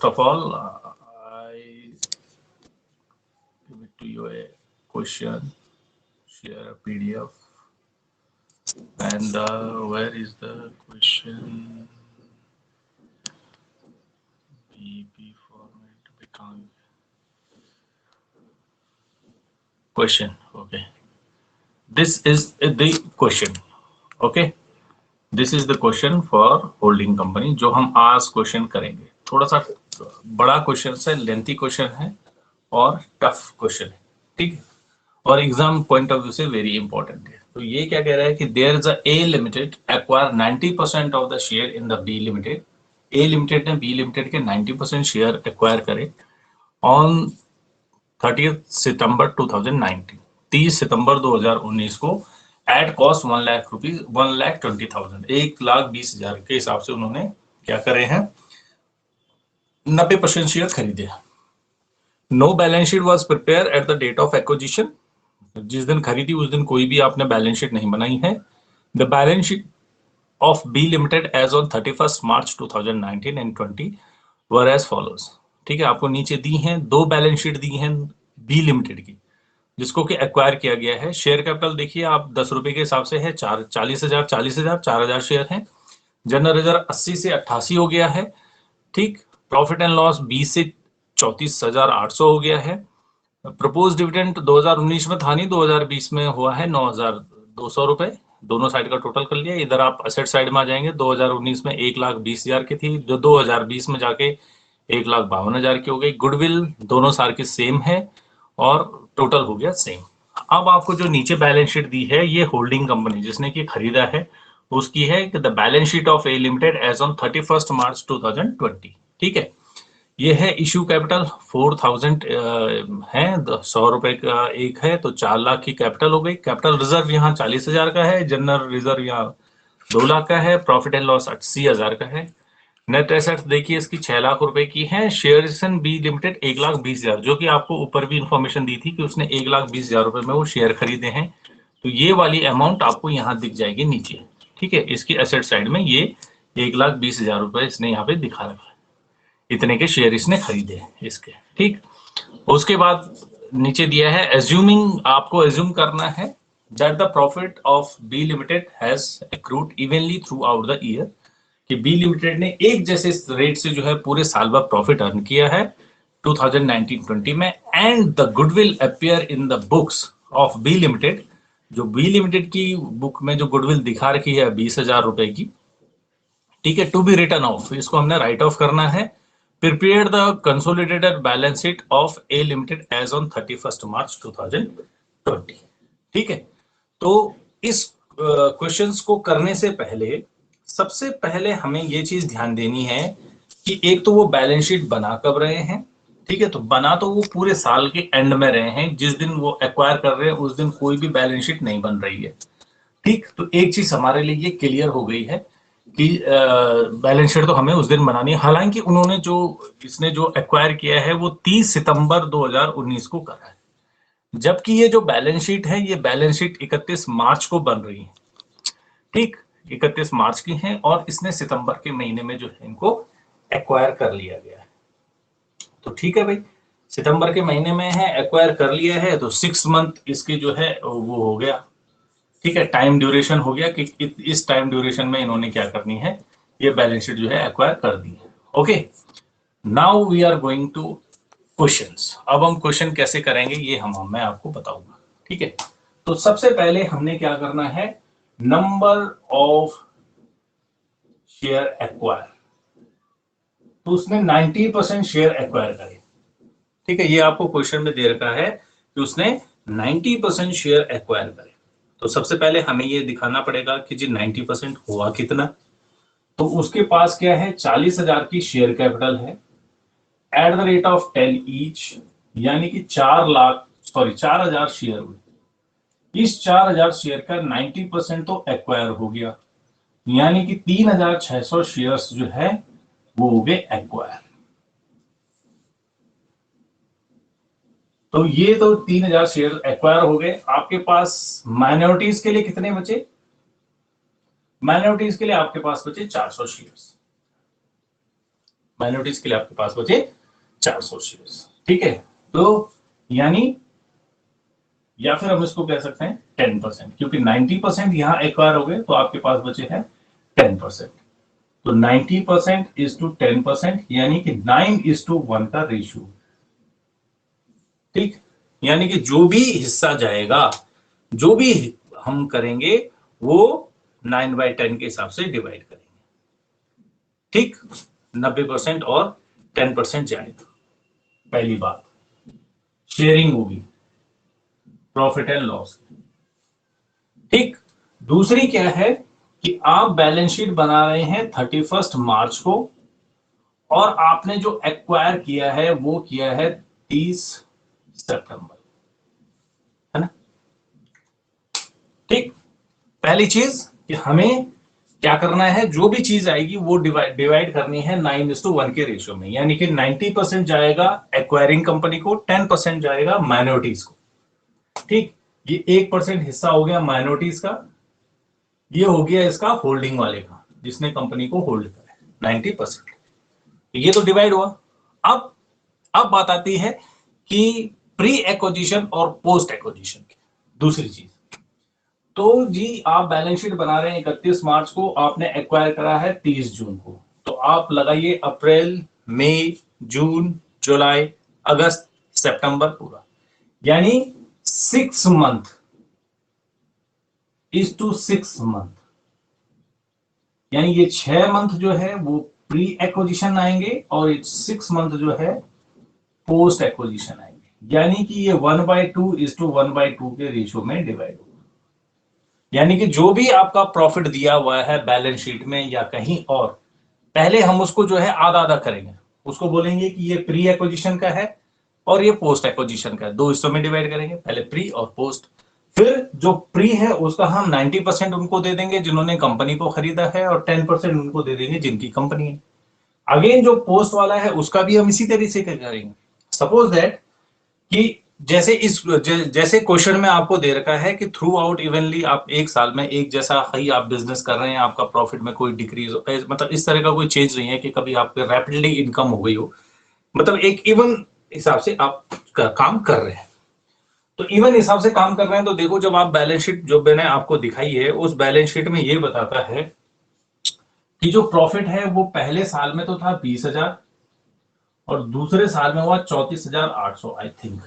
first of all, I give it to you a question, share a PDF, and where is the question? BP format become question. Okay, this is the question. Okay, this is the question for holding company जो हम आज question करेंगे। थोड़ा सा बड़ा question है, lengthy question है और टफ क्वेश्चन है, ठीक है, और एग्जाम पॉइंट ऑफ व्यू से वेरी इंपॉर्टेंट है। तो ये क्या कह रहा है कि there is a A limited acquire 90% of the share in the B limited. A limited ने बी लिमिटेड के 90% शेयर एक्वायर करे ऑन 30 सितंबर 2019, 30 सितंबर 2019 को एट कॉस्ट 1 लाख रुपीज 1,20,000, 1,20,000 के हिसाब से उन्होंने क्या करे हैं, 90% शेयर खरीदे। No balance sheet was prepare at the date of acquisition. जिस दिन खरीदी उस दिन कोई भी आपने बैलेंस शीट नहीं बनाई है। The balance sheet of B limited as on 31 March 2019 and 20 were as follows. ठीक है, आपको नीचे दी हैं दो बैलेंस शीट दी हैं बी लिमिटेड की, जिसको कि एक्वायर किया गया है। शेयर कैपिटल देखिए आप 10 रुपए के हिसाब से है, 40,000 4,000 शेयर हैं। जनरल रिजर्व 80 से 88 हो गया है, ठीक। प्रॉफिट एंड लॉस 20 से 34,800 हो गया है। प्रपोज डिविडेंड 2019 में था नहीं, 2020 में हुआ है 9,200 रुपए। दोनों साइड का टोटल कर लिया। इधर आप असेट साइड में आ जाएंगे, 2019 में 1,20,000 की थी, जो 2020 में जाके 1,52,000 की हो गई। गुडविल दोनों सार की सेम है और टोटल हो गया सेम। अब आपको जो नीचे बैलेंस शीट दी है ये होल्डिंग कंपनी जिसने की खरीदा है उसकी है कि the balance sheet of A limited as on 31 March 2020। ठीक है, ये है इश्यू कैपिटल 4,000 है, 100 रुपए का एक है, तो 4 लाख की कैपिटल हो गई। कैपिटल रिजर्व यहाँ 40,000 का है, जनरल रिजर्व यहाँ 2 लाख का है, प्रॉफिट एंड लॉस 80,000 का है। नेट एसेट्स देखिए इसकी 6 लाख रुपए की है। शेयर्स इन बी लिमिटेड 1,20,000, जो कि आपको ऊपर भी इंफॉर्मेशन दी थी कि उसने 1,20,000 रुपए में वो शेयर खरीदे हैं। तो ये वाली अमाउंट आपको यहाँ दिख जाएगी नीचे। ठीक है, इसकी एसेट साइड में ये 1,20,000 रुपए इसने यहाँ पे दिखा रखा है, इतने के शेयर इसने खरीदे हैं इसके। ठीक, उसके बाद नीचे दिया है एज्यूमिंग, आपको एज्यूम करना है that the profit of B limited has accrued evenly throughout the year, कि बी लिमिटेड ने एक जैसे रेट से जो है पूरे साल भर प्रॉफिट अर्न किया है 2019-20 में। And the goodwill appear in the books of B limited, जो बी लिमिटेड की बुक में जो गुडविल दिखा रखी है 20,000 रुपए की, ठीक है, टू बी रिटर्न ऑफ, इसको हमने राइट ऑफ करना है। Prepare the consolidated balance sheet of A limited as on 31 March 2020। ठीक है, तो इस क्वेश्चंस को करने से पहले सबसे पहले हमें ये चीज ध्यान देनी है कि एक तो वो बैलेंस शीट बना कब रहे हैं। ठीक है, तो बना तो वो पूरे साल के एंड में रहे हैं, जिस दिन वो एक्वायर कर रहे हैं उस दिन कोई भी बैलेंस शीट नहीं बन रही है। ठीक, तो एक चीज हमारे लिए ये क्लियर हो गई है कि बैलेंस शीट तो हमें उस दिन बनानी है। हालांकि उन्होंने जो इसने जो एक्वायर किया है वो 30 सितंबर 2019 को करा है, जबकि ये जो बैलेंस शीट है ये बैलेंस शीट 31 मार्च को बन रही है। ठीक, 31 मार्च की है और इसने सितंबर के महीने में जो है इनको एक्वायर कर लिया गया है। तो ठीक है भाई, सितंबर के महीने में है, एक्वायर कर लिया है, तो 6 मंथ इसकी जो है वो हो गया। ठीक है, टाइम ड्यूरेशन हो गया कि इस टाइम ड्यूरेशन में इन्होंने क्या करनी है, ये बैलेंस शीट जो है एक्वायर कर दी है। Okay, now we are going to questions. अब हम क्वेश्चन कैसे करेंगे ये मैं आपको बताऊंगा। ठीक है, तो सबसे पहले हमने क्या करना है, नंबर ऑफ शेयर एक्वायर, तो उसने 90% शेयर एक्वायर करे। ठीक है, ये आपको क्वेश्चन में दे रखा है कि उसने 90% शेयर एक्वायर करे। तो सबसे पहले हमें ये दिखाना पड़ेगा कि जी 90% हुआ कितना। तो उसके पास क्या है, 40,000 की शेयर कैपिटल है at the rate of 10 each, यानी कि 4,000 शेयर हुए। इस 4,000 शेयर का 90% तो एक्वायर हो गया, यानी कि 3,600 शेयर्स जो है वो हो गए एक्वायर। तो ये तो 3,000 शेयर एक्वायर हो गए। आपके पास माइनॉरिटीज के लिए कितने बचे, माइनॉरिटीज के लिए आपके पास बचे 400 शेयर्स। माइनॉरिटीज के लिए आपके पास बचे 400 शेयर्स। ठीक है, तो यानी या फिर हम इसको कह सकते हैं 10%, क्योंकि 90% यहां एक्वायर हो गए तो आपके पास बचे हैं 10%। तो 90% इज टू 10%, यानी कि 9:1 का रेशियो। ठीक, यानी कि जो भी हिस्सा जाएगा, जो भी हम करेंगे वो 9/10 के हिसाब से डिवाइड करेंगे। ठीक, 90% और 10% जाएगा। पहली बात शेयरिंग होगी प्रॉफिट एंड लॉस। ठीक, दूसरी क्या है कि आप बैलेंस शीट बना रहे हैं 31 मार्च को, और आपने जो एक्वायर किया है वो किया है 30 सितंबर, है ना। ठीक, पहली चीज कि हमें क्या करना है, जो भी चीज आएगी वो डिवाइड करनी है 9:1 के रेशियो में, यानी कि 90% जाएगा एक्वायरिंग कंपनी को, 10% जाएगा माइनॉरिटीज को। ठीक, ये 1% हिस्सा हो गया माइनॉरिटीज का, ये हो गया इसका होल्डिंग वाले का, जिसने कंपनी को होल्ड करा है 90%। ये तो डिवाइड हुआ। अब बात आती है कि प्री एक्विजिशन और पोस्ट एक्विजिशन की दूसरी चीज। तो जी आप बैलेंस शीट बना रहे हैं 31 मार्च को, आपने एक्वायर करा है 30 जून को, तो आप लगाइए अप्रैल, मई, जून, जुलाई, अगस्त, सितंबर पूरा, यानी 6 मंथ इज टू 6 मंथ, यानी ये 6 मंथ जो है वो प्री एक्विजिशन आएंगे और 6 मंथ जो है पोस्ट एक्विजिशन आएंगे, यानी कि ये 1/2 इज टू 1/2 के रेशियो में डिवाइड होगा। यानी कि जो भी आपका प्रॉफिट दिया हुआ है बैलेंस शीट में या कहीं और, पहले हम उसको जो है आधा आधा करेंगे, उसको बोलेंगे कि ये प्री एक्विजिशन का है और ये पोस्ट एक्विजिशन का है, दो हिस्सों में डिवाइड करेंगे, पहले प्री और पोस्ट। फिर जो प्री है उसका हम 90% उनको दे देंगे जिन्होंने कंपनी को खरीदा है, और 10% उनको दे देंगे जिनकी कंपनी है। अगेन जो पोस्ट वाला है उसका भी हम इसी तरीके से करेंगे। सपोज दैट कि जैसे क्वेश्चन में आपको दे रखा है कि थ्रू आउट इवनली आप एक साल में एक जैसा ही आप बिजनेस कर रहे हैं, आपका प्रॉफिट में कोई डिक्रीज, मतलब इस तरह का कोई चेंज नहीं है कि कभी आपके रैपिडली इनकम हो गई हो, मतलब एक इवन हिसाब से आप काम कर रहे हैं। तो इवन हिसाब से काम कर रहे हैं तो देखो, जब आप बैलेंस शीट जो मैंने आपको दिखाई है उस बैलेंस शीट में ये बताता है कि जो प्रॉफिट है वो पहले साल में तो था 20,000 और दूसरे साल में हुआ 34,800 आई थिंक,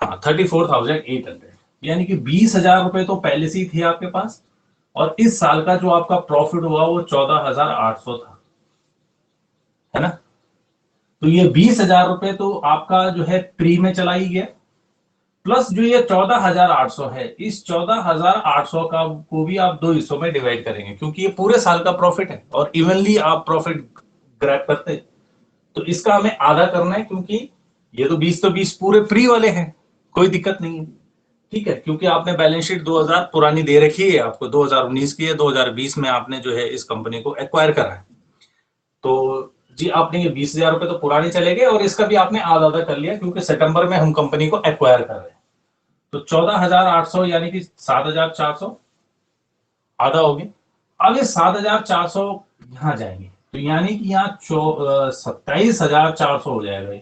हाँ 34,800, यानी कि 20,000 रुपए तो पहले से ही थे आपके पास, और इस साल का जो आपका प्रॉफिट हुआ वो 14,800 था, है ना। तो ये 20,000 रुपए तो आपका जो है प्री में चला ही गया, प्लस जो ये 14,800 है, इस 14,800 का को भी आप दो हिस्सों में डिवाइड करेंगे, क्योंकि ये पूरे साल का प्रॉफिट है और इवनली आप प्रॉफिट ग्रैब करते हैं। तो इसका हमें आधा करना है, क्योंकि ये तो 20 पूरे प्री वाले हैं, कोई दिक्कत नहीं है। ठीक है, क्योंकि आपने बैलेंस शीट 2000 पुरानी दे रखी है, आपको 2019 की है, 2020 में आपने जो है इस कंपनी को एक्वायर करा है, तो जी आपने ये 20,000 रुपए तो पुराने चले गए और इसका भी आपने आधा आधा कर लिया, क्योंकि सितंबर में हम कंपनी को एक्वायर कर रहे हैं। तो 14,800 यानी कि 7,400 आधा हो गया। अब ये 7,400 यहां जाएंगे, तो यानी कि यहाँ 27,400 हो जाएगा,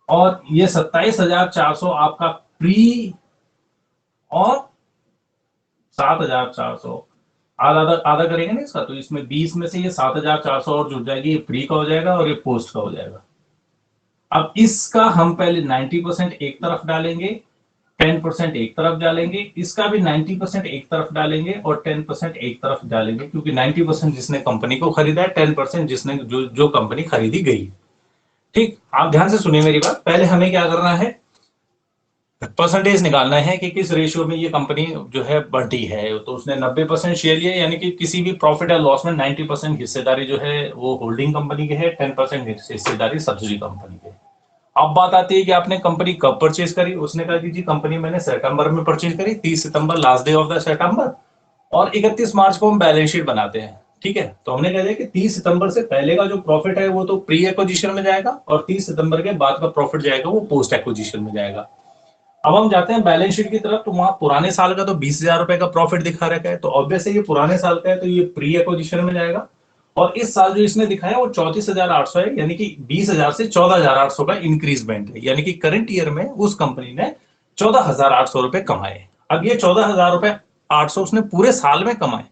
और ये 27,400 आपका प्री और 7,400 आधा आधा आधा करेंगे ना इसका, तो इसमें 20 में से ये 7,400 और जुड़ जाएगी, ये प्री का हो जाएगा और ये पोस्ट का हो जाएगा। अब इसका हम पहले 90% एक तरफ डालेंगे, 10% एक तरफ डालेंगे, इसका भी 90% एक तरफ डालेंगे और 10% एक तरफ डालेंगे, क्योंकि 90% जिसने कंपनी को खरीदा है, 10% जिसने जो कंपनी खरीदी गई। ठीक, आप ध्यान से सुनिए मेरी बात। पहले हमें क्या करना है, परसेंटेज निकालना है कि किस रेशियो में ये कंपनी जो है बढ़ती है। तो उसने 90% शेयर लिया, यानी कि किसी भी प्रॉफिट या लॉस में 90% हिस्सेदारी जो है वो होल्डिंग कंपनी की है, 10% हिस्सेदारी सब्सिडी कंपनी की। अब बात आती है कि आपने कंपनी कब परचेज करी। उसने कहा कि जी कंपनी मैंने सितंबर में परचेज करी, 30 सितंबर last day of the September, और 31 मार्च को हम बैलेंस शीट बनाते हैं। ठीक है, तो हमने कह दिया कि 30 सितंबर से पहले का जो प्रॉफिट है वो तो प्री एक्विजिशन में जाएगा, और 30 सितंबर के बाद का प्रॉफिट जाएगा वो पोस्ट एक्विजिशन में जाएगा। अब हम जाते हैं बैलेंस शीट की तरफ, तो वहां पुराने साल का तो 20,000 रुपए का प्रॉफिट दिखा रखा है, तो ऑब्वियसली ये पुराने साल का है, तो ये प्री एक्विजिशन में जाएगा, और इस साल जो इसने दिखाया वो 34,800 है, यानी कि 20,000 से 14,800 का इंक्रीजमेंट है, यानी कि करंट ईयर में उस कंपनी ने 14,800 रुपए कमाए। अब ये 14,800 उसने पूरे साल में कमाए,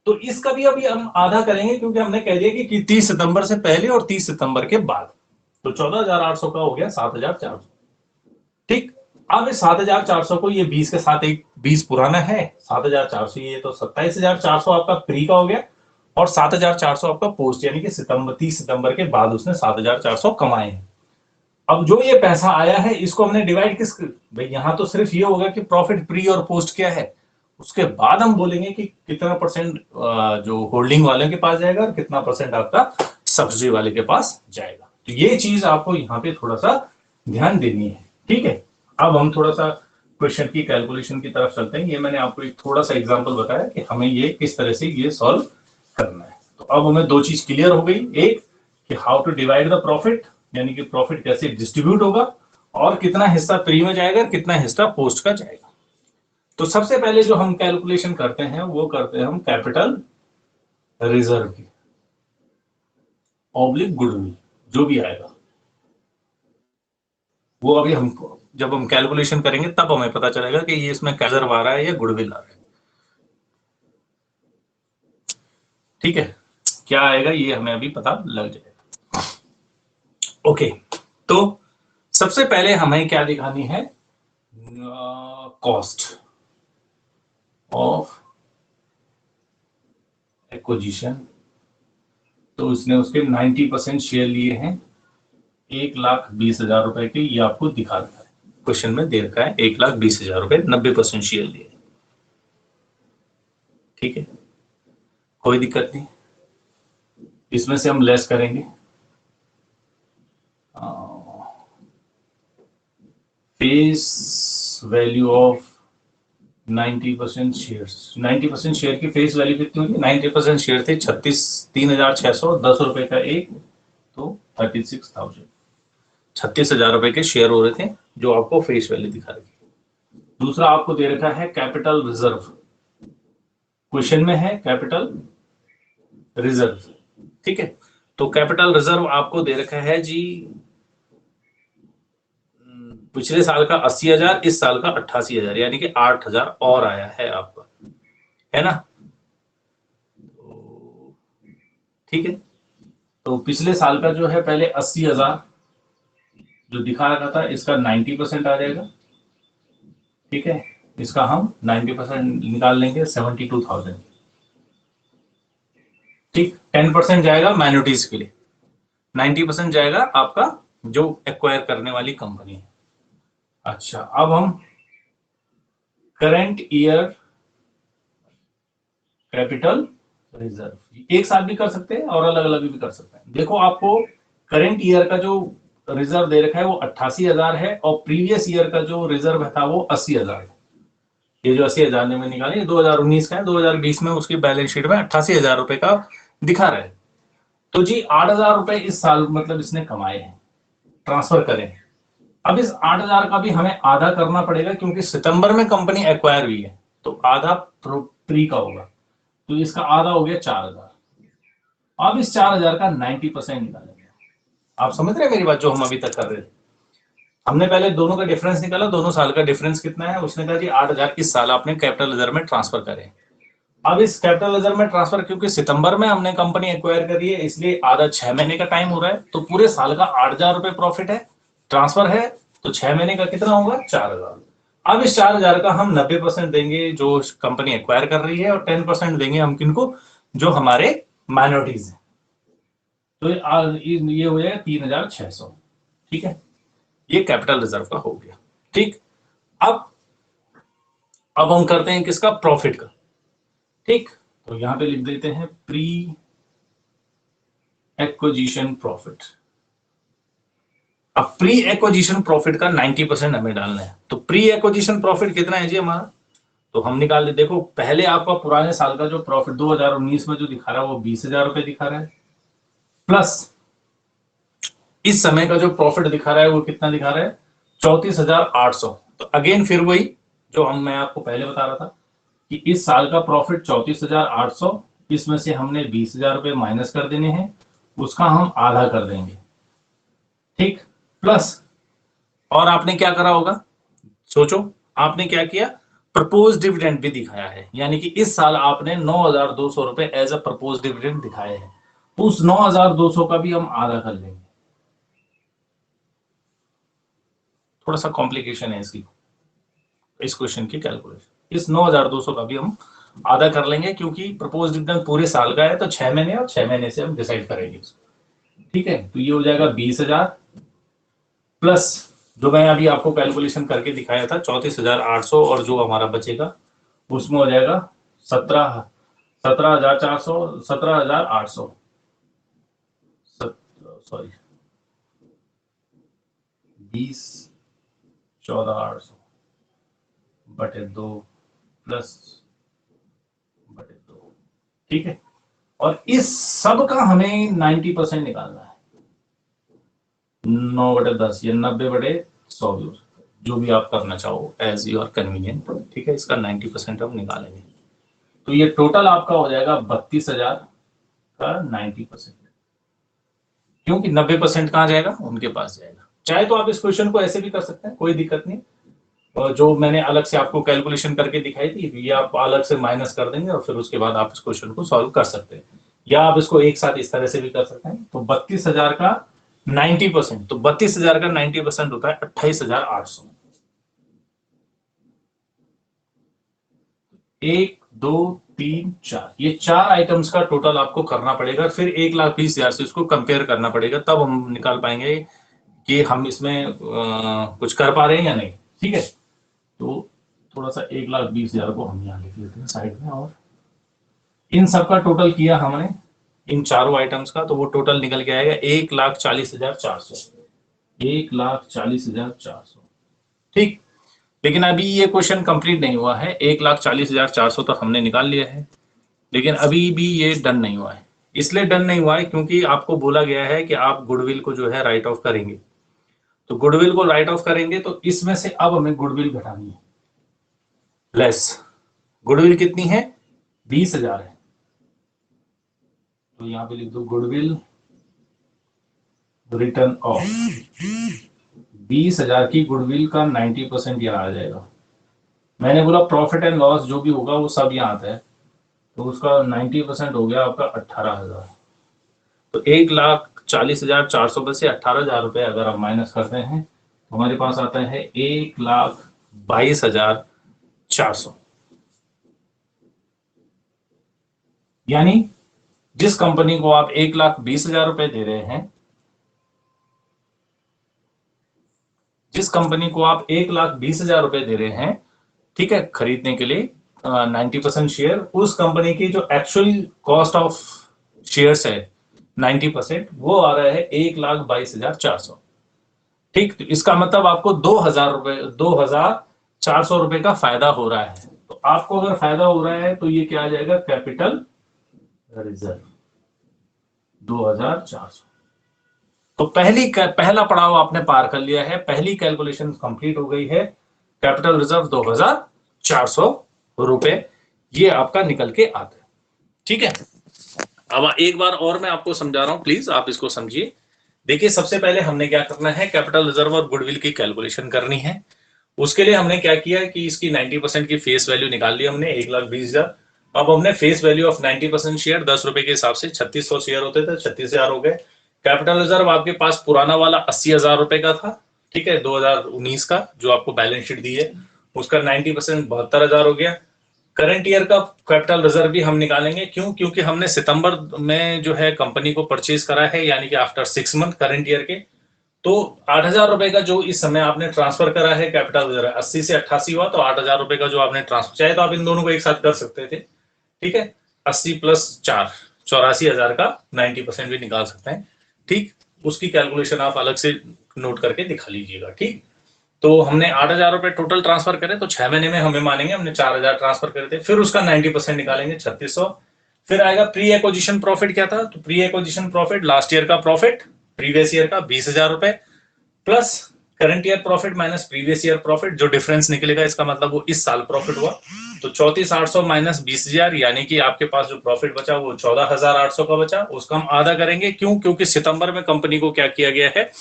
तो इसका भी अभी हम आधा करेंगे, क्योंकि हमने कह दिया कि 30 सितंबर से पहले और 30 सितंबर के बाद। तो 14,800 का हो गया 7,400। ठीक। अब इस 7,400 को ये 20 के साथ एक 20 पुराना है, 7,400 ये तो 27,400 आपका प्री का हो गया, और 7,400 आपका पोस्ट, यानी कि सितंबर 30 सितंबर के बाद उसने 7,400 कमाए हैं। अब जो ये पैसा आया है इसको हमने डिवाइड किस, भाई यहां तो सिर्फ ये होगा कि प्रॉफिट प्री और पोस्ट क्या है, उसके बाद हम बोलेंगे कि कितना परसेंट जो होल्डिंग वाले के पास जाएगा और कितना परसेंट आपका सब्सिडी वाले के पास जाएगा। तो ये चीज आपको यहाँ पे थोड़ा सा ध्यान देनी है। ठीक है, अब हम थोड़ा सा क्वेश्चन की कैलकुलेशन की तरफ चलते हैं। ये मैंने आपको एक थोड़ा सा एग्जांपल बताया कि हमें ये किस तरह से ये सॉल्व करना है। तो अब हमें दो चीज क्लियर हो गई, एक कि how to divide the profit, यानी कि प्रॉफिट कैसे डिस्ट्रीब्यूट होगा, और कितना हिस्सा प्री में जाएगा, कितना हिस्सा पोस्ट का जाएगा। तो सबसे पहले जो हम कैलकुलेशन करते हैं वो करते हैं हम कैपिटल रिजर्व की, ऑब्लिक गुडविल, जो भी आएगा वो अभी हमको जब हम कैलकुलेशन करेंगे तब हमें पता चलेगा कि ये इसमें रिजर्व आ रहा है या गुडविल आ रहा है। ठीक है, क्या आएगा ये हमें अभी पता लग जाएगा। ओके, तो सबसे पहले हमें क्या दिखानी है, कॉस्ट ऑफ एक्विजिशन। तो उसने उसके 90% शेयर लिए हैं 1,20,000 रुपए के, ये आपको दिखा रहा है, क्वेश्चन में दे रखा है 1,20,000 रुपए, 90% शेयर लिए। ठीक है, कोई दिक्कत नहीं, इसमें से हम लेस करेंगे face value of 90% shares. 90% share की फेस वैल्यू कितनी होगी, 90% शेयर थे 3,610 रुपए का एक, तो 36,000, 36,000 रुपए के शेयर हो रहे थे, जो आपको फेस वैल्यू दिखा रही है। दूसरा आपको दे रखा है कैपिटल रिजर्व, क्वेश्चन में है कैपिटल रिजर्व। ठीक है, तो कैपिटल रिजर्व आपको दे रखा है जी, पिछले साल का 80,000, इस साल का 88,000, यानी कि 8,000 और आया है आपका, है ना। ठीक है, तो पिछले साल का जो है पहले 80,000 जो दिखा रखा था, इसका 90% आ जाएगा। ठीक है, इसका हम 90% निकाल लेंगे, 72,000। ठीक, 10% जाएगा माइनॉरिटीज के लिए, 90% जाएगा आपका जो एक्वायर करने वाली कंपनी है। अच्छा, अब हम करंट ईयर कैपिटल रिजर्व एक साथ भी कर सकते हैं और अलग अलग भी कर सकते हैं। देखो, आपको करंट ईयर का जो रिजर्व दे रखा है वो 88,000 है, और प्रीवियस ईयर का जो रिजर्व था वो 80,000 है। ये जो 80,000 ने मैं निकाले 2019 का है, 2020 में उसकी बैलेंस शीट में 88,000 रुपए का दिखा रहा है। तो जी 8,000 रुपए इस साल मतलब इसने कमाए हैं, ट्रांसफर करें। अब इस 8,000 का भी हमें आधा करना पड़ेगा, क्योंकि सितंबर में कंपनी एक्वायर हुई है, तो आधा प्री का होगा, तो इसका आधा हो गया 4,000। अब इस 4,000 का 90% निकालेंगे। आप समझ रहे हैं मेरी बात, जो हम अभी तक कर रहे थे। हमने पहले दोनों का डिफरेंस निकाला, दोनों साल का डिफरेंस कितना है, उसने कहा जी 8,000 इस साल आपने कैपिटल रिजर्व में ट्रांसफर करें। अब इस कैपिटल रिजर्व में ट्रांसफर, क्योंकि सितंबर में हमने कंपनी एक्वायर करी है, इसलिए आधा 6 महीने का टाइम हो रहा है, तो पूरे साल का 8,000 रुपए प्रॉफिट है, ट्रांसफर है, तो 6 महीने का कितना होगा, 4,000। अब इस 4,000 का हम 90% देंगे जो कंपनी एक्वायर कर रही है, और 10% देंगे हम किनको, जो हमारे माइनॉरिटीज है। तो ये हो जाएगा 3,600। ठीक है, ये कैपिटल रिजर्व का हो गया। ठीक, अब हम करते हैं किसका, प्रॉफिट का। ठीक, तो यहां पे लिख देते हैं प्री एक्विजिशन प्रॉफिट। अब प्री एक्विजिशन प्रॉफिट का 90% हमें डालना है, तो प्री एक्विजिशन प्रॉफिट कितना है जी हमारा, तो हम निकाल लेते। देखो, पहले आपका पुराने साल का जो प्रॉफिट 2019 में जो दिखा रहा है वो 20,000 रुपए दिखा रहा है, प्लस इस समय का जो प्रॉफिट दिखा रहा है वो कितना दिखा रहा है, 34,800। तो अगेन फिर वही जो मैं आपको पहले बता रहा था कि इस साल का प्रॉफिट 34,800, इसमें से हमने 20,000 रुपये माइनस कर देने हैं, उसका हम आधा कर देंगे, ठीक, प्लस, और आपने क्या करा होगा, सोचो, आपने क्या किया, प्रपोज डिविडेंड भी दिखाया है, यानी कि इस साल आपने 9,200 रुपए एज अ प्रपोज डिविडेंड दिखाए हैं, उस 9,200 का भी हम आधा कर लेंगे। थोड़ा सा कॉम्प्लिकेशन है इसकी, इस क्वेश्चन की कैलकुलेशन, इस 9,200 का भी हम आधा कर लेंगे, क्योंकि प्रपोज डिविडेंड पूरे साल का है, तो 6 महीने और 6 महीने से हम डिसाइड करेंगे इसको, ठीक है। तो ये हो जाएगा 20,000 प्लस जो मैं अभी आपको कैलकुलेशन करके दिखाया था 34,800, और जो हमारा बचेगा उसमें हो जाएगा 17,400, 17,800, सॉरी 20,14,800 बटे 2 प्लस बटे 2, ठीक है। और इस सब का हमें 90% निकालना है, 9/10 या 90/100, जो भी आप करना चाहो एज योर कन्वीनियंट, ठीक है। इसका 90% हम निकालेंगे, तो ये टोटल आपका हो जाएगा 32,000 का 90%, क्योंकि 90% कहां जाएगा, उनके पास जाएगा। चाहे तो आप इस क्वेश्चन को ऐसे भी कर सकते हैं, कोई दिक्कत नहीं, और जो मैंने अलग से आपको कैलकुलेशन करके दिखाई थी, ये आप अलग से माइनस कर देंगे और फिर उसके बाद आप इस क्वेश्चन को सॉल्व कर सकते हैं, या आप इसको एक साथ इस तरह से भी कर सकते हैं। तो 32,000 का 90%, तो 32,000 का 90% होता है 28,800। 1, 2, 3, 4, ये 4 आइटम्स का टोटल आपको करना पड़ेगा, फिर 1,20,000 से इसको कंपेयर करना पड़ेगा, तब हम निकाल पाएंगे कि हम इसमें कुछ कर पा रहे हैं या नहीं, ठीक है। तो थोड़ा सा 1,20,000 को हम यहाँ लिख लेते हैं साइड में, और इन सब का टोटल किया हमने, इन चारों आइटम्स का, तो वो टोटल निकल के आएगा 1,40,400, 1,40,400, ठीक। लेकिन अभी ये क्वेश्चन कंप्लीट नहीं हुआ है, 1,40,400 तक हमने निकाल लिया है, लेकिन अभी भी ये डन नहीं हुआ है। इसलिए डन नहीं हुआ है क्योंकि आपको बोला गया है कि आप गुडविल को जो है राइट ऑफ करेंगे, तो गुडविल को राइट ऑफ करेंगे तो इसमें से अब हमें गुडविल घटानी है, लेस गुडविल कितनी है, 20,000 है, तो यहां पे लिख दो गुडविल रिटर्न ऑफ 20,000 की गुडविल का 90% यहाँ आ जाएगा। मैंने बोला प्रॉफिट एंड लॉस जो भी होगा वो सब यहाँ आता है, तो उसका 90% हो गया आपका 18,000। तो 1,40,400 में से 18,000 रुपए अगर आप माइनस करते हैं तो हमारे पास आता है 1,22,400। यानी जिस कंपनी को आप 1,20,000 रुपए दे रहे हैं, जिस कंपनी को आप 1,20,000 रुपए दे रहे हैं, ठीक है, खरीदने के लिए 90% शेयर, उस कंपनी की जो एक्चुअल कॉस्ट ऑफ शेयर्स है 90%, वो आ रहा है 1,22,400, ठीक। तो इसका मतलब आपको 2,000 रुपए, 2,400 रुपए का फायदा हो रहा है। तो आपको अगर फायदा हो रहा है तो ये क्या आ जाएगा, कैपिटल रिजर्व 2,400। तो पहला पड़ाव आपने पार कर लिया है, पहली कैलकुलेशन कंप्लीट हो गई है, कैपिटल रिजर्व 2,400 रुपए ये आपका निकल के आता है, ठीक है। अब एक बार और मैं आपको समझा रहा हूं, प्लीज आप इसको समझिए। देखिए, सबसे पहले हमने क्या करना है, कैपिटल रिजर्व और गुडविल की कैलकुलेशन करनी है। उसके लिए हमने क्या किया कि इसकी 90% की फेस वैल्यू निकाल ली हमने, 1,20,000। अब हमने फेस वैल्यू ऑफ 90% शेयर 10 रुपए के हिसाब से 3,600 शेयर होते थे, 36,000 हो गए। कैपिटल रिजर्व आपके पास पुराना वाला 80,000 रुपए का था, ठीक है, 2019 का जो आपको बैलेंस शीट दी है, उसका 90% 72,000 हो गया। करंट ईयर का कैपिटल रिजर्व भी हम निकालेंगे, क्यों, क्योंकि हमने सितंबर में जो है कंपनी को परचेज करा है, यानी कि आफ्टर 6 मंथ करंट ईयर के। तो 8,000 रुपए का जो इस समय आपने ट्रांसफर करा है कैपिटल रिजर्व, 80 से 88 हुआ, तो 8,000 रुपए का जो आपने ट्रांसफर, चाहे तो आप इन दोनों को एक साथ कर सकते थे, ठीक है, 80 प्लस 4, 84,000 का 90% भी निकाल सकते हैं, ठीक। उसकी कैलकुलेशन आप अलग से नोट करके दिखा लीजिएगा, ठीक। तो हमने 8,000 रुपए टोटल ट्रांसफर करे, तो 6 महीने में हमें मानेंगे हमने 4,000 ट्रांसफर करे थे, फिर उसका 90% निकालेंगे 3,600। फिर आएगा प्री एक्विजिशन प्रॉफिट क्या था, तो pre acquisition profit last year का प्रॉफिट, प्रीवियस ईयर का 20,000 रुपए, plus current year profit minus previous year profit, जो डिफरेंस निकलेगा इसका मतलब वो इस साल प्रॉफिट हुआ। तो 34,800 माइनस 20,000, यानी कि आपके पास जो प्रॉफिट बचा वो 14,800 का बचा। उसका हम आधा करेंगे, क्यों? क्योंकि सितंबर में कंपनी को क्या किया गया है,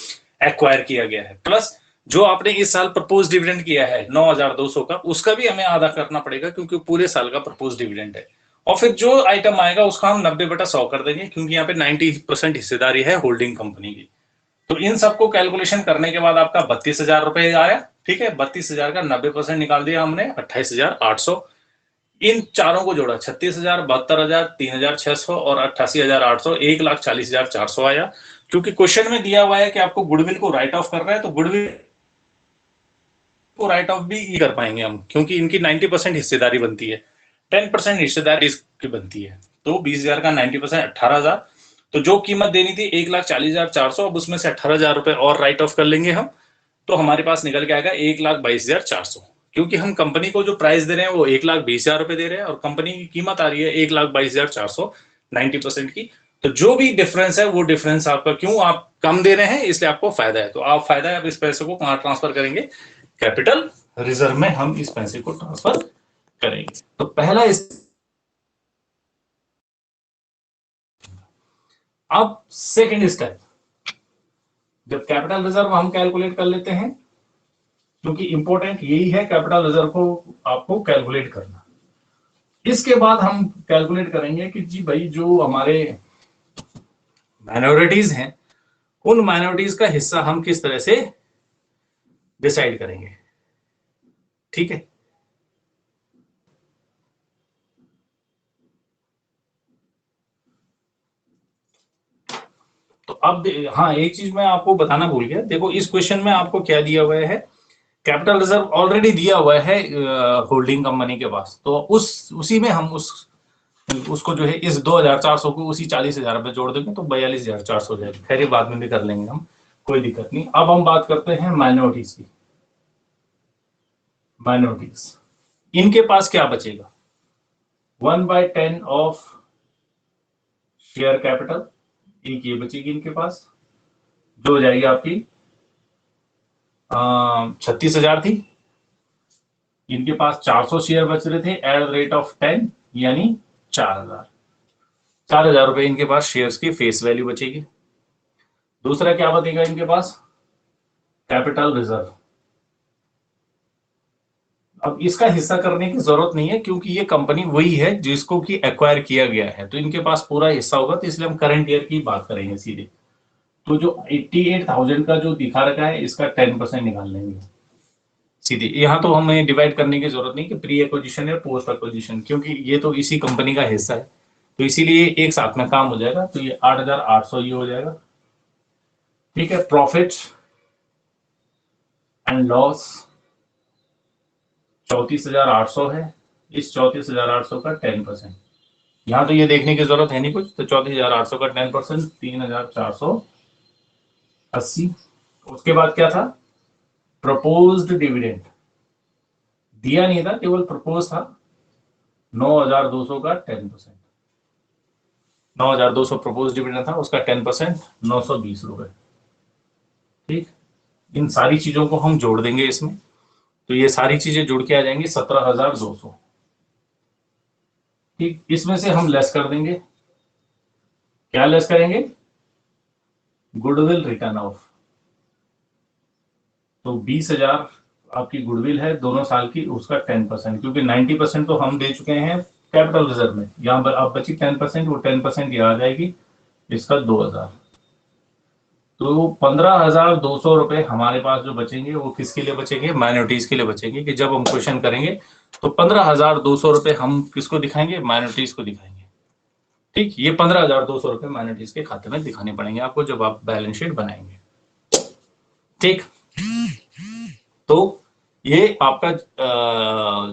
एक्वायर किया गया है। प्लस जो आपने इस साल प्रपोज डिविडेंड किया है 9,200 का, उसका भी हमें आधा करना पड़ेगा क्योंकि पूरे साल का प्रपोज डिविडेंड है। और फिर जो आइटम आएगा उसका हम 90/100 कर देंगे, क्योंकि यहाँ पे 90% हिस्सेदारी है होल्डिंग कंपनी की। तो इन सबको कैलकुलेशन करने के बाद आपका 32,000 रुपए आया। ठीक है, 32,000 का 90% निकाल दिया हमने, 28,800। इन चारों को जोड़ा, 36,000, 72,000, 3,600 और 88,800, 1,40,400 आया। क्योंकि क्वेश्चन में दिया हुआ है कि आपको गुडविल को राइट ऑफ करना है, तो गुडविल को राइट ऑफ भी कर पाएंगे हम, क्योंकि इनकी 90% हिस्सेदारी बनती है, 10% हिस्सेदारी इसकी बनती है। तो 20,000 का 90% 18,000। तो जो कीमत देनी थी 1,40,400, अब उसमें से 18,000 रुपए और राइट ऑफ कर लेंगे हम, तो हमारे पास निकल के आएगा 1,22,400। क्योंकि हम कंपनी को जो प्राइस दे रहे हैं वो 1,20,000 रुपए दे रहे हैं और कंपनी की कीमत आ रही है 1,22,400 90% की। तो जो भी डिफरेंस है वो डिफरेंस आपका, क्यों आप कम दे रहे हैं इसलिए आपको फायदा है, तो आप फायदा है, अब इस पैसे को कहां ट्रांसफर करेंगे, कैपिटल रिजर्व में हम इस पैसे को ट्रांसफर करेंगे। तो पहला इस, अब सेकंड स्टेप, जब कैपिटल रिजर्व हम कैलकुलेट कर लेते हैं, क्योंकि इंपॉर्टेंट यही है कैपिटल रिजर्व को आपको कैलकुलेट करना। इसके बाद हम कैलकुलेट करेंगे कि जी भाई जो हमारे माइनॉरिटीज हैं, उन माइनॉरिटीज का हिस्सा हम किस तरह से डिसाइड करेंगे। ठीक है, तो अब हाँ, एक चीज मैं आपको बताना भूल गया। देखो इस क्वेश्चन में आपको क्या दिया हुआ है, कैपिटल रिजर्व ऑलरेडी दिया हुआ है होल्डिंग कंपनी के पास, तो उसी में हम उसको जो है इस 2,400 को उसी 40,000 पे जोड़ देंगे तो 42,400 हो जाएगा। खैर ये बाद में भी कर लेंगे हम, कोई दिक्कत नहीं। अब हम बात करते हैं माइनॉरिटीज की। माइनॉरिटीज, इनके पास क्या बचेगा, 1/10 ऑफ शेयर कैपिटल, एक ये बचेगी इनके पास, जो हो जाएगी आपकी 36,000 थी। इनके पास 400 शेयर बच रहे थे एट द रेट ऑफ 10, यानी 4,000। 4,000 रुपए इनके पास शेयर्स की फेस वैल्यू बचेगी। दूसरा क्या बचेगा इनके पास, कैपिटल रिजर्व। अब इसका हिस्सा करने की जरूरत नहीं है, क्योंकि ये कंपनी वही है जिसको कि एक्वायर किया गया है, तो इनके पास पूरा हिस्सा होगा, तो इसलिए हम करंट ईयर की बात करेंगे सीधे। तो जो 88,000 का जो दिखा रखा है, इसका 10% निकाल लेंगे सीधे। यहाँ तो हमें डिवाइड करने की जरूरत नहीं कि प्री एक्विजिशन या पोस्ट एक्विजिशन, क्योंकि ये तो इसी कंपनी का हिस्सा है, तो इसीलिए एक साथ में काम हो जाएगा। तो ये 8,800 ये हो जाएगा। ठीक है, प्रॉफिट एंड लॉस 34,800 है। इस 34,800 का 10%, यहाँ तो ये देखने की जरूरत है नहीं कुछ, तो 34,800 का 10% 3,480। उसके बाद क्या था, प्रपोज्ड डिविडेंड दिया नहीं था, केवल प्रपोज था, 9,200 का 10%। 9,200 प्रपोज डिविडेंड था, उसका 10% 920 रुपए। ठीक, इन सारी चीजों को हम जोड़ देंगे इसमें, तो ये सारी चीजें जुड़ के आ जाएंगी 17,200। ठीक, इसमें से हम लेस कर देंगे, क्या लेस करेंगे, गुडविल रिटर्न ऑफ। तो 20,000 आपकी गुडविल है दोनों साल की, उसका 10%, क्योंकि 90% तो हम दे चुके हैं कैपिटल रिजर्व में, यहाँ पर अब बची 10%, वो 10% ये आ जाएगी, इसका 2,000। तो 15,200 रुपए हमारे पास जो बचेंगे वो किसके लिए बचेंगे, माइनॉरिटीज के लिए बचेंगे, कि जब हम क्वेश्चन करेंगे तो 15,200 रुपए हम किसको दिखाएंगे, माइनॉरिटीज को दिखाएंगे। ठीक, ये 15,200 रुपए माइनॉरिटीज के खाते में दिखाने पड़ेंगे आपको जब आप बैलेंस शीट बनाएंगे। ठीक, तो ये आपका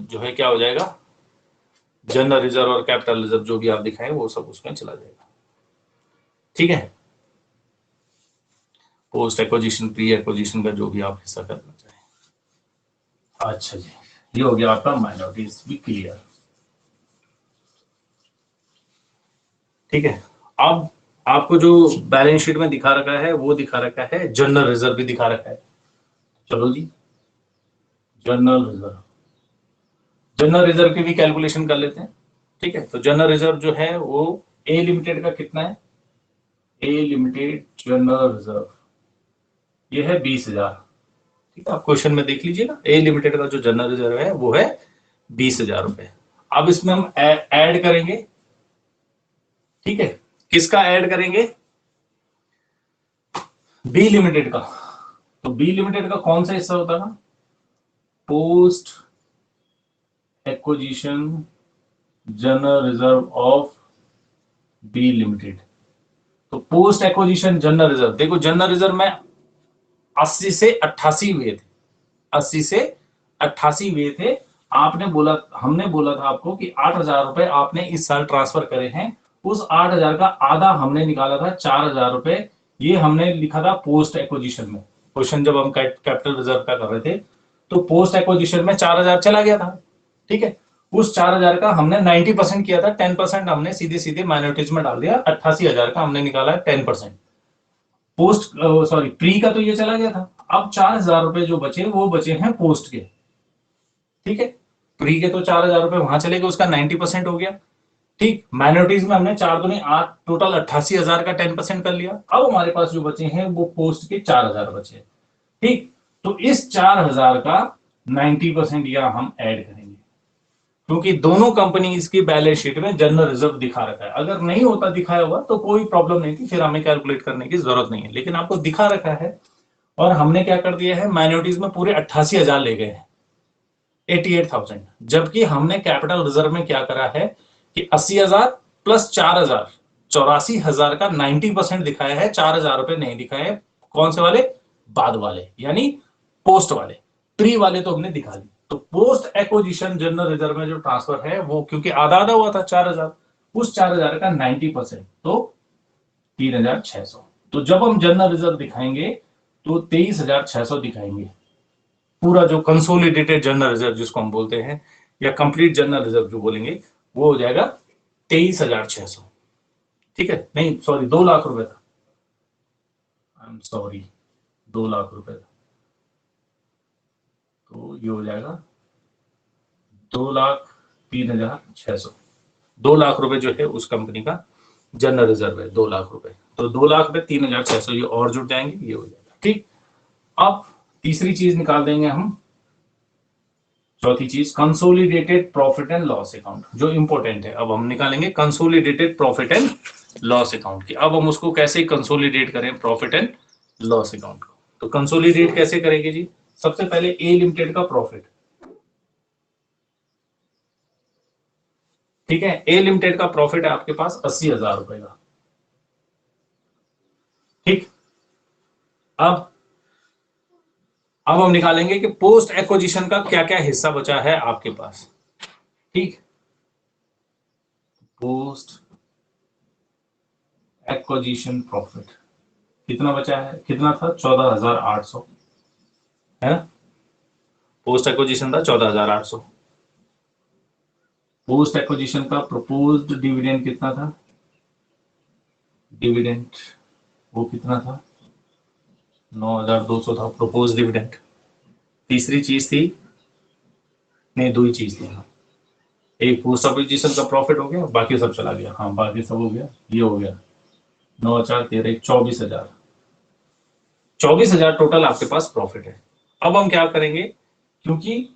जो है क्या हो जाएगा, जनरल रिजर्व और कैपिटल रिजर्व जो भी आप दिखाएं वो सब उसमें चला जाएगा। ठीक है, पोस्ट एक्विजिशन प्री एक्विजिशन का जो भी आप हिस्सा करना चाहें। अच्छा जी, ये हो गया आपका माइनॉरिटीज भी क्लियर। ठीक है, अब आपको जो बैलेंस शीट में दिखा रखा है वो दिखा रखा है, जनरल रिजर्व भी दिखा रखा है। चलो जी, जनरल रिजर्व, जनरल रिजर्व की भी कैलकुलेशन कर लेते हैं। ठीक है, तो जनरल रिजर्व जो है वो ए लिमिटेड का कितना है, ए लिमिटेड जनरल रिजर्व ये है 20,000। ठीक है, आप क्वेश्चन में देख लीजिएगा, ए लिमिटेड का जो जनरल रिजर्व है वो है 20,000 रुपए। अब इसमें हम ऐड करेंगे। ठीक है, किसका ऐड करेंगे, बी लिमिटेड का। तो बी लिमिटेड का कौन सा हिस्सा होता है, post acquisition general reserve of B limited. तो पोस्ट एक्विजिशन जनरल रिजर्व, देखो जनरल रिजर्व में 80 से 88 हुए थे, 80 से 88 हुए थे। आपने बोला, हमने बोला था आपको कि 8,000 रुपए आपने इस साल ट्रांसफर करे हैं, उस 8,000 का आधा हमने निकाला था 4,000 रुपए, ये हमने लिखा था पोस्ट एक्विजिशन में। क्वेश्चन जब हम कैपिटल रिजर्व का कर रहे थे तो पोस्ट एक्विजिशन में 4,000 चला गया था। ठीक है, उस 4,000 का हमने 90% किया था, 10% हमने सीधे सीधे माइनॉरिटीज में डाल दिया, 88,000 का हमने निकाला है 10%। पोस्ट सॉरी प्री का तो ये चला गया था। अब 4,000 रुपए जो बचे वो बचे हैं पोस्ट के। ठीक है, प्री के तो 4,000 रुपए वहां चले गए, उसका 90% हो गया। ठीक, माइनॉरिटीज में हमने 4 दूनी 8, टोटल 88,000 का 10% कर लिया। अब हमारे पास जो बचे हैं वो पोस्ट के 4,000 बचे। ठीक, तो इस 4,000 का 90% यहां हम ऐड करेंगे, क्योंकि दोनों कंपनीज की बैलेंस शीट में जनरल रिजर्व दिखा रखा है। अगर नहीं होता दिखाया हुआ तो कोई प्रॉब्लम नहीं थी, फिर हमें कैलकुलेट करने की जरूरत नहीं है, लेकिन आपको दिखा रखा है और हमने क्या कर दिया है, माइनॉरिटीज में पूरे 88,000 ले गए हैं, 88,000। जबकि हमने कैपिटल रिजर्व में क्या करा है कि 80,000 प्लस 4,000, 84,000 का 90% दिखाया है, 4,000 रुपए नहीं दिखाए हैं। कौन से वाले, बाद वाले, यानी पोस्ट वाले। प्री वाले तो हमने दिखा दी। तो पोस्ट एक्विजिशन जनरल रिजर्व में जो ट्रांसफर है वो, क्योंकि आधा आधा हुआ था 4,000, उस 4,000 का 90% तो 3,600। तो जब हम जनरल रिजर्व दिखाएंगे तो 23,600 दिखाएंगे। पूरा जो कंसोलिडेटेड जनरल रिजर्व जिसको हम बोलते हैं, या कंप्लीट जनरल रिजर्व जो बोलेंगे, वो हो जाएगा 23,600। ठीक है, नहीं सॉरी 2 लाख रुपए था, आई एम सॉरी 2 लाख रुपए था। तो ये हो जाएगा 2,03,600। 2 लाख रुपए जो है उस कंपनी का जनरल रिजर्व है, 2 लाख रुपए। तो 2 लाख में 3,600 ये और जुड़ जाएंगे, ये हो जाएगा। ठीक, अब तीसरी चीज निकाल देंगे हम, चौथी चीज consolidated profit and loss account, जो इंपॉर्टेंट है। अब हम निकालेंगे consolidated profit and loss account की। अब हम उसको कैसे कंसोलिडेट करें, प्रॉफिट एंड लॉस अकाउंट को। तो कंसोलिडेट कैसे करेंगे जी, सबसे पहले ए लिमिटेड का प्रॉफिट। ठीक है, ए लिमिटेड का प्रॉफिट है आपके पास 80,000 रुपए का। ठीक, अब हम निकालेंगे कि पोस्ट एक्विजिशन का क्या क्या हिस्सा बचा है आपके पास। ठीक, पोस्ट एक्विजिशन प्रॉफिट कितना बचा है, कितना था, 14,800 है ना। पोस्ट एक्विजिशन था 14,800। पोस्ट एक्विजिशन का प्रपोज्ड डिविडेंड कितना था, डिविडेंड वो कितना था, 9,200 था प्रपोज डिविडेंड। तीसरी चीज थी, नहीं दो ही चीज थी, हाँ, एक पोस्ट एक्विजिशन का प्रॉफिट हो गया, बाकी सब चला गया, हाँ बाकी सब हो गया, ये हो गया 9,413, 24,000, 24,000 टोटल आपके पास प्रॉफिट है। अब हम क्या करेंगे, क्योंकि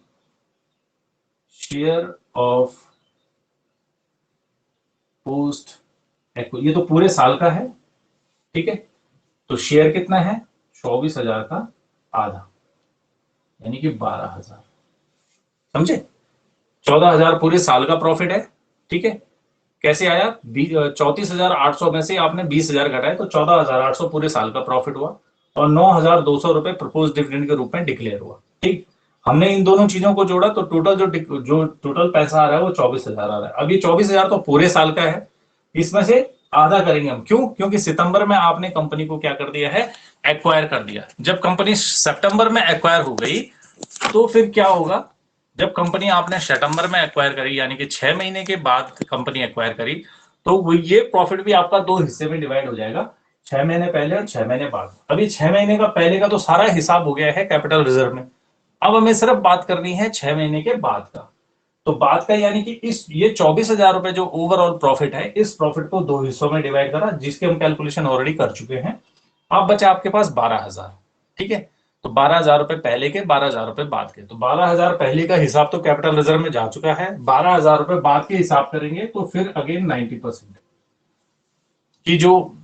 शेयर ऑफ पोस्ट ये तो पूरे साल का है। ठीक है, तो शेयर कितना है, 24,000 का आधा, यानी कि 12,000। समझे, 14,000 पूरे साल का प्रॉफिट है। ठीक है, कैसे आया, 34,800 में से आपने 20,000 घटाए तो 14,800 पूरे साल का प्रॉफिट हुआ, और 9,200 रुपए प्रपोज डिविडेंड के रूप में डिक्लेयर हुआ। ठीक, हमने इन दोनों चीजों को जोड़ा तो टोटल जो टोटल पैसा आ रहा है वो 24,000 आ रहा है। अब ये 24,000 तो पूरे साल का है, इसमें से आधा करेंगे हम, क्यों, क्योंकि सितंबर में आपने कंपनी को क्या कर दिया है, एक्वायर कर दिया। जब कंपनी सितंबर में एक्वायर हो गई तो फिर क्या होगा, जब कंपनी आपने सितंबर में एक्वायर करी, यानी कि 6 महीने के बाद कंपनी एक्वायर करी, तो वो ये प्रॉफिट भी आपका दो हिस्से में डिवाइड हो जाएगा। 6 महीने पहले और 6 महीने बाद। अभी 6 महीने का पहले का तो सारा हिसाब हो गया है कैपिटल रिजर्व में। अब हमें सिर्फ बात करनी है 6 महीने के बाद का। तो बाद का यानी कि इस ये 24,000 रुपए जो ओवरऑल प्रॉफिट है, इस प्रॉफिट को दो हिस्सों में डिवाइड करा, जिसके हम कैलकुलेशन ऑलरेडी कर चुके हैं। अब बचा आपके पास 12,000। ठीक है, तो 12,000 रुपए पहले के, 12,000 रुपए बाद के। तो 12,000 पहले का हिसाब तो कैपिटल रिजर्व में जा चुका है, 12,000 रुपए बाद के हिसाब करेंगे तो फिर अगेन 90% की जो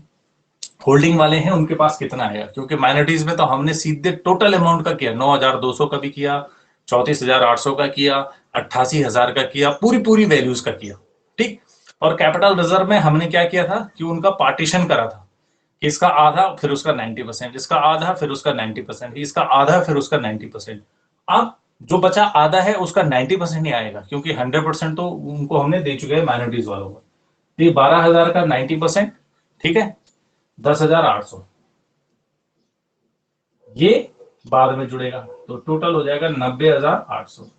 होल्डिंग वाले हैं उनके पास कितना आएगा, क्योंकि माइनॉरिटीज में तो हमने सीधे टोटल अमाउंट का किया, 9,200 का भी किया, 34,800 का किया, 88,000 का किया, पूरी पूरी वैल्यूज का किया। ठीक, और कैपिटल रिजर्व में हमने क्या किया था कि उनका पार्टीशन करा था, इसका आधा फिर उसका 90%, इसका आधा फिर उसका 90%, इसका आधा फिर उसका 90%। अब जो बचा आधा है उसका 90% ही आएगा, क्योंकि 100% तो उनको हमने दे चुके हैं माइनॉरिटीज वालों को। ये 12,000 का 90%, ठीक है, 10,800, ये बाद में जुड़ेगा तो टोटल हो जाएगा 90,800।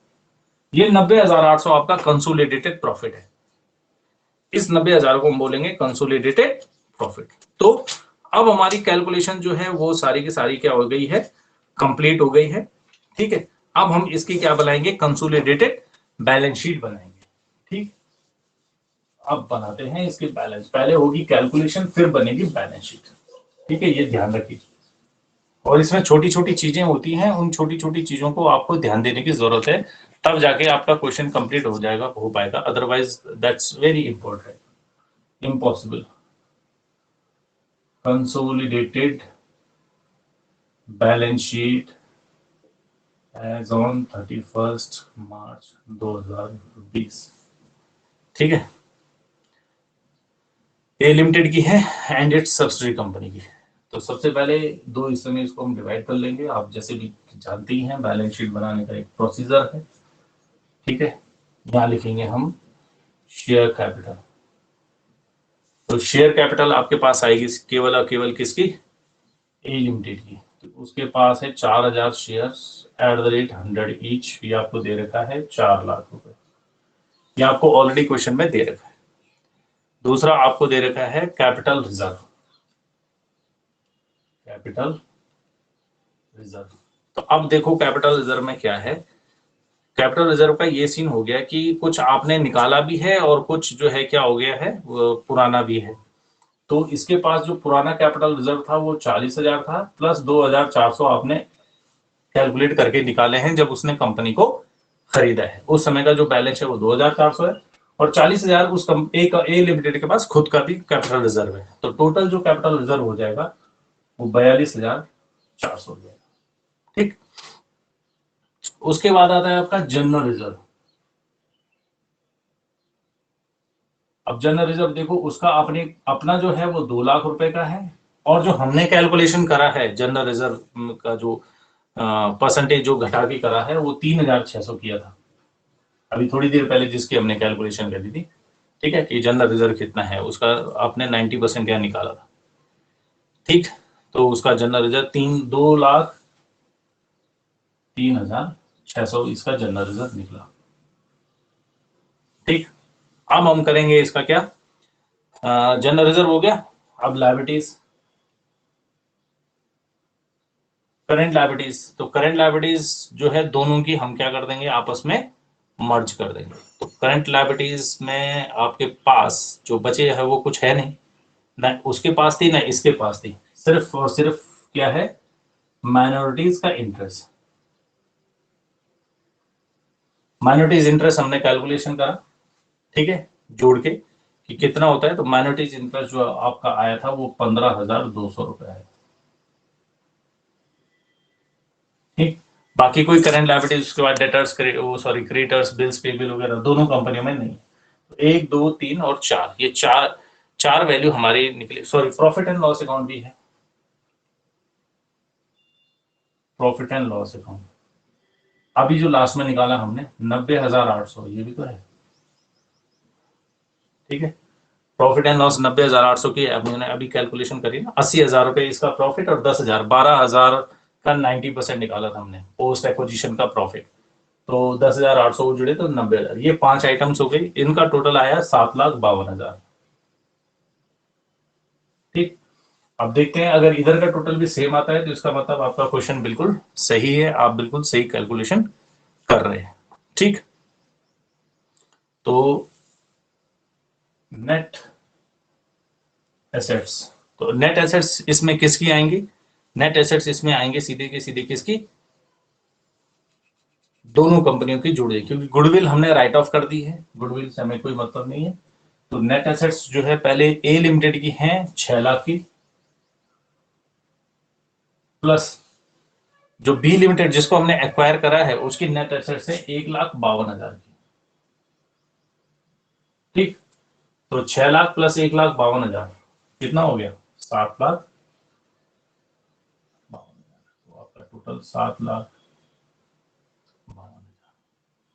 ये 90,800 आपका कंसोलिडेटेड प्रॉफिट है। इस 90,000 को हम बोलेंगे कंसोलिडेटेड प्रॉफिट। तो अब हमारी कैलकुलेशन जो है वो सारी की सारी क्या हो गई है, कंप्लीट हो गई है। ठीक है, अब हम इसकी क्या बनाएंगे, कंसोलिडेटेड बैलेंस शीट बनाएंगे। ठीक, अब बनाते हैं इसकी बैलेंस, पहले होगी कैलकुलेशन फिर बनेगी बैलेंस शीट। ठीक है, ये ध्यान रखिए। और इसमें छोटी छोटी चीजें होती हैं, उन छोटी छोटी चीजों को आपको ध्यान देने की जरूरत है, तब जाके आपका क्वेश्चन कंप्लीट हो पाएगा, otherwise that's very important, impossible. Consolidated balance sheet as on 31 March 2020। ठीक है, ए लिमिटेड की है एंड इट्स सब्सिडरी कंपनी की। तो सबसे पहले दो हिस्से में इसको हम डिवाइड कर लेंगे। आप जैसे भी जानती हैं बैलेंस शीट बनाने का एक प्रोसीजर है। ठीक है, यहां लिखेंगे हम शेयर कैपिटल। तो शेयर कैपिटल आपके पास आएगी केवल और केवल किसकी, ए लिमिटेड की। तो उसके पास है 4,000 share at the rate 100 each, ये आपको दे रखा है 4 लाख रुपए, ये आपको ऑलरेडी क्वेश्चन में दे रखा है। दूसरा आपको दे रखा है कैपिटल रिजर्व, कैपिटल रिजर्व। तो अब देखो कैपिटल रिजर्व में क्या है। कैपिटल रिजर्व का ये सीन हो गया कि कुछ आपने निकाला भी है और कुछ जो है क्या हो गया है, वो पुराना भी है। तो इसके पास जो पुराना कैपिटल रिजर्व था वो 40,000 था, प्लस 2,400 आपने कैलकुलेट करके निकाले हैं जब उसने कंपनी को खरीदा है। उस समय का जो बैलेंस है वो 2,400 है, और 40,000 उस ए लिमिटेड के पास खुद का भी कैपिटल रिजर्व है। तो टोटल जो कैपिटल रिजर्व हो जाएगा वो 42,400 हो जाएगा। ठीक, उसके बाद आता है आपका जनरल रिजर्व। अब जनरल रिजर्व देखो, उसका अपने अपना जो है वो 2 लाख रुपए का है, और जो हमने कैलकुलेशन करा है जनरल रिजर्व का जो परसेंटेज जो घटा के करा है वो 3,600 किया था अभी थोड़ी देर पहले, जिसकी हमने कैलकुलेशन करी थी। ठीक है, कि जनरल रिजर्व कितना है उसका आपने 90% क्या निकाला था। ठीक, तो उसका जनरल रिजर्व 2,03,600 इसका जनरल रिजर्व निकला। ठीक, अब हम करेंगे इसका क्या, जनरल रिजर्व हो गया। अब लायबिलिटीज, करंट लायबिलिटीज। तो करंट लायबिलिटीज जो है दोनों की हम क्या कर देंगे, आपस में मर्ज कर देंगे। तो करंट लायबिलिटीज में आपके पास जो बचे है वो कुछ है नहीं, ना उसके पास थी ना इसके पास थी, सिर्फ और सिर्फ क्या है, माइनॉरिटीज का इंटरेस्ट। माइनॉरिटीज इंटरेस्ट हमने कैलकुलेशन करा, ठीक है, जोड़ के कि कितना होता है। तो माइनॉरिटीज इंटरेस्ट जो आपका आया था वो 15,200 रुपए है। ठीक, बाकी कोई करंट लायबिलिटीज उसके बाद डेटर्स, वो सॉरी क्रेडिटर्स, बिल्स पेबल वगैरह दोनों कंपनियों में नहीं। तो 1, 2, 3 और 4, ये चार चार वैल्यू हमारी निकली। Sorry, profit and loss account भी है, प्रॉफिट एंड लॉस अकाउंट अभी जो लास्ट में निकाला हमने 90,800, ये भी तो है। ठीक है, प्रॉफिट एंड लॉस 90,800 की हमने अभी कैलकुलेशन करी ना, 80,000 रुपए इसका प्रॉफिट और 10,000, 12,000 का 90% निकाला था हमने पोस्ट एक्विजिशन का प्रॉफिट। तो 10,800 जुड़े तो 90,000, ये 5 आइटम्स हो गई, इनका टोटल आया 7,52,000। ठीक, अब देखते हैं, अगर इधर का टोटल भी सेम आता है तो इसका मतलब आपका क्वेश्चन बिल्कुल सही है, आप बिल्कुल सही कैलकुलेशन कर रहे हैं। ठीक, तो नेट एसेट्स, तो नेट एसेट्स इसमें किसकी आएंगी? नेट एसेट्स इसमें आएंगे सीधे के सीधे किसकी? दोनों कंपनियों की जुड़ी, क्योंकि गुडविल हमने राइट ऑफ कर दी है, गुडविल से हमें कोई मतलब नहीं है। तो नेट एसेट्स जो है पहले ए लिमिटेड की हैं 6 लाख की, प्लस जो बी लिमिटेड जिसको हमने एक्वायर करा है उसकी नेट एसेट्स है 1,52,000 की। ठीक, तो 6 लाख प्लस 1,52,000 कितना हो गया? 7,52,000। तो आपका टोटल 7,52,000।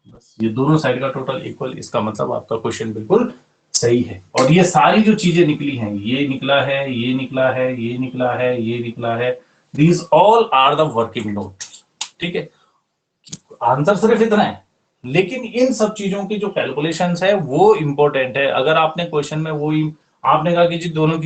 बस ये दोनों साइड का टोटल इक्वल, इसका मतलब आपका क्वेश्चन बिल्कुल सही है। और ये सारी जो चीजें निकली हैं, ये निकला है, ये निकला है, ये निकला है, ये निकला है, these all are the working note. ठीक है, आंसर सिर्फ इतना है, लेकिन इन सब चीजों की जो कैलकुलेशंस है वो इंपॉर्टेंट है। अगर आपने क्वेश्चन में वो आपने कहा कि जी दोनों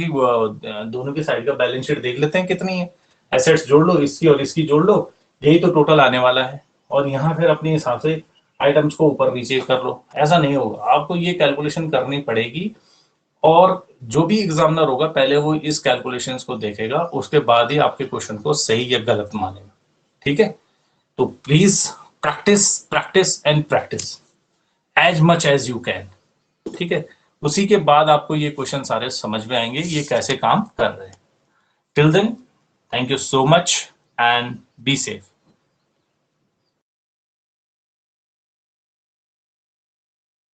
की साइड का बैलेंस शीट देख लेते हैं कितनी है, एसेट्स जोड़ लो, इसकी और इसकी जोड़ लो, यही तो टोटल आने वाला है, और यहाँ फिर अपने हिसाब से आइटम्स को ऊपर नीचे कर लो। ऐसा नहीं होगा, आपको ये कैलकुलेशन करनी पड़ेगी, और जो भी एग्जामिनर होगा पहले वो इस कैलकुलेशंस को देखेगा, उसके बाद ही आपके क्वेश्चन को सही या गलत मानेगा। ठीक है, तो please practice practice and practice as much as you can. ठीक है, उसी के बाद आपको ये क्वेश्चन सारे समझ में आएंगे ये कैसे काम कर रहे हैं। Till then, thank you so much and be safe.